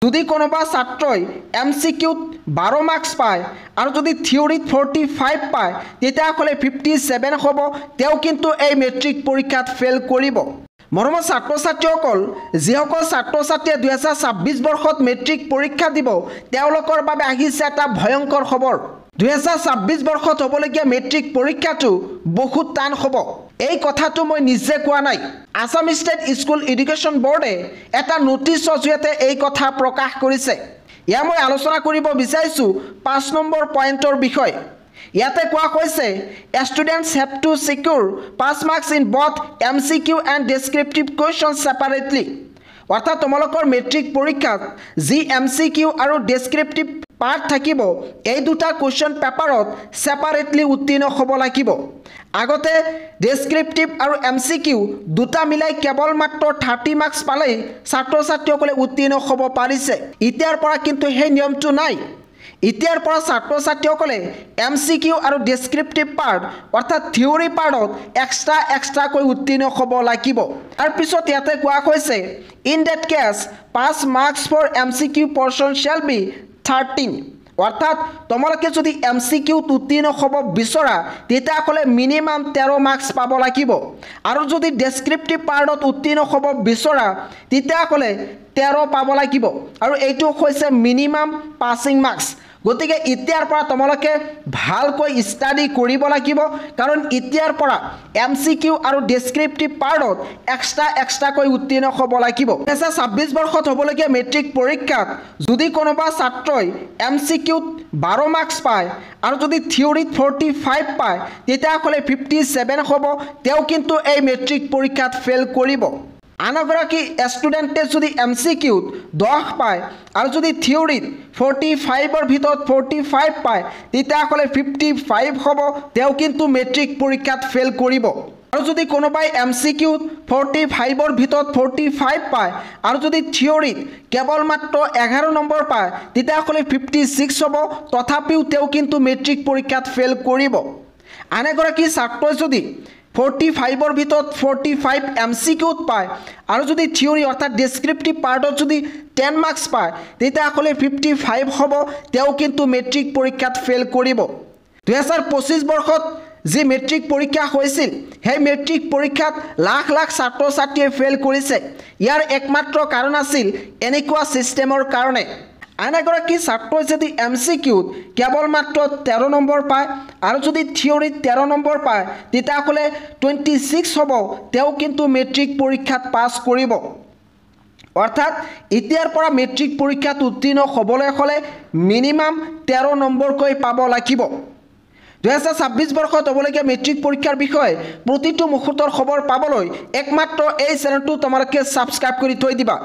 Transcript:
যদি কোনোবা ছাত্ৰই MCQত 12 মাৰ্কছ পায় আৰু যদি থিওৰিত 45 পায় তেতিয়াহ'লে 57 হ'ব তেওঁ কিন্তু এই মেট্ৰিক পৰীক্ষাত ফেল কৰিব মৰমৰ ছাত্ৰ ছাত্ৰীসকল যিসকল ছাত্ৰ ছাত্ৰীয়ে 2026 বৰ্ষত মেট্ৰিক পৰীক্ষা দিব তেওঁলোকৰ বাবে আহিছে এটা ভয়ংকৰ খবৰ 2026 বৰ্ষত হ'বলগীয়া মেট্ৰিক পৰীক্ষাটো বহুত টান হ'ব এই কথাটো মই নিজে কোৱা নাই আসাম ষ্টেট স্কুল এডুকেশ্যন বোৰ্ডে এটা নোটিছৰ জৰিয়তে এই কথা প্ৰকাশ কৰিছে ইয়া মই আলোচনা কৰিব বিচাৰিছো 5 নম্বৰ পইণ্টৰ বিষয় ইয়াতে কোৱা হৈছে students have to secure pass marks in both MCQ and descriptive questions separately অৰ্থাৎ তোমালোকৰ মেট্ৰিক পৰীক্ষাত যি MCQ আৰু ডেসক্ৰিপটিভ পাৰ্ট থাকিব এই দুটা কোৱেশ্চন পেপাৰত সেপাৰেটলি উত্তীৰ্ণ হ'ব লাগিব আগতে ডেসক্ৰিপটিভ আৰু MCQ দুটা মিলাই কেৱল মাত্ৰ 30 মাৰ্কছ পালে ছাত্ৰ ছাত্ৰীসকলে উত্তীৰ্ণ হ'ব পাৰিছে ইতিয়াৰ পৰা কিন্তু সেই নিয়মটো নাই ইতিয়াৰ পৰা ছাত্ৰ ছাত্ৰীসকলে MCQ আৰু ডেসক্ৰিপটিভ পাৰ্ট অৰ্থাৎ থিওৰি পাৰ্টত এক্সট্ৰা কৈ উত্তীৰ্ণ হ'ব লাগিব তাৰ পিছত ইয়াতে কোৱা হৈছে in that case pass marks for MCQ portion shall be 13 অৰ্থাৎ তোমালোকে যদি MCQত উত্তীৰ্ণ হ'ব বিচৰা তেতিয়াহ'লে মিনিমাম 13 মাৰ্কছ পাব লাগিব আৰু যদি ডেসক্ৰিপটিভ পাৰ্টত উত্তীৰ্ণ হ'ব বিচৰা তেতিয়াহ'লে 13 পাব লাগিব আৰু এইটো হৈছে মিনিমাম পাছিং মাৰ্কছ গতিকে ইতিয়াৰ পৰা তোমালোকে ভালকৈ ষ্টাডি কৰিব লাগিব কাৰণ ইতিয়াৰ পৰা MCQ আৰু ডেসক্ৰিপটিভ পাৰ্টত এক্সট্ৰা কৈ উত্তীৰ্ণ হ'ব লাগিব 2026 বৰ্ষত হ'বলগীয়া মেট্ৰিক পৰীক্ষাত যদি কোনোবা ছাত্ৰই MCQত 12 মাৰ্কছ পায় আৰু যদি থিওৰিত 45 পায় তেতিয়াহ'লে 57 হ'ব তেওঁ কিন্তু এই মেট্ৰিক পৰীক্ষাত ফেল কৰিব আনগৰাকী ষ্টুডেণ্টে যদি MCQত 10 পায় আৰু যদি থিওৰিত 45 ৰ ভিতৰত 45 পায় তেতিয়াহ'লে 55 হ'ব তেওঁ কিন্তু মেট্ৰিক পৰীক্ষাত ফেল কৰিব আৰু যদি কোনোবাই MCQত 45 ৰ ভিতৰত 45 পায় আৰু যদি থিওৰিত কেৱল মাত্ৰ 11 নম্বৰ পায় তেতিয়াহ'লে 56 হ'ব তথাপিও তেওঁ কিন্তু মেট্ৰিক পৰীক্ষাত ফেল কৰিব আনগৰাকী ছাত্ৰই যদি 45 ৰ ভিতৰত 45 MCQত পায় আৰু যদি থিওৰি অৰ্থাৎ ডেসক্ৰিপটিভ পাৰ্টত যদি 10 মাৰ্কছ পায় তেতিয়াহ'লে 55 হ'ব তেওঁ কিন্তু মেট্ৰিক পৰীক্ষাত ফেল কৰিব 2025 বৰ্ষত যি মেট্ৰিক পৰীক্ষা হৈছিল সেই মেট্ৰিক পৰীক্ষাত লাখ লাখ ছাত্ৰ ছাত্ৰীয়ে ফেল কৰিছে ইয়াৰ একমাত্ৰ কাৰণ আছিল এনেকুৱা সিস্টেমৰ কাৰণে আনগৰাকী ছাত্ৰই যদি MCQত কেৱল মাত্ৰ 13 নম্বৰ পায় আৰু যদি থিওৰিত 13 নম্বৰ পায় তেতিয়াহ'লে 26 হ'ব তেওঁ কিন্তু মেট্ৰিক পৰীক্ষাত পাছ কৰিব অৰ্থাৎ ইতিয়াৰ পৰা মেট্ৰিক পৰীক্ষাত উত্তীৰ্ণ হ'বলৈ হ'লে মিনিমাম 13 নম্বৰকৈ পাব লাগিব 2026 বৰ্ষত হ'বলগীয়া মেট্ৰিক পৰীক্ষাৰ বিষয়ে প্ৰতিটো মুহূৰ্তৰ খবৰ পাবলৈ একমাত্ৰ এই চেনেলটো তোমালোকে সাবস্ক্ৰাইব কৰি থৈ দিবা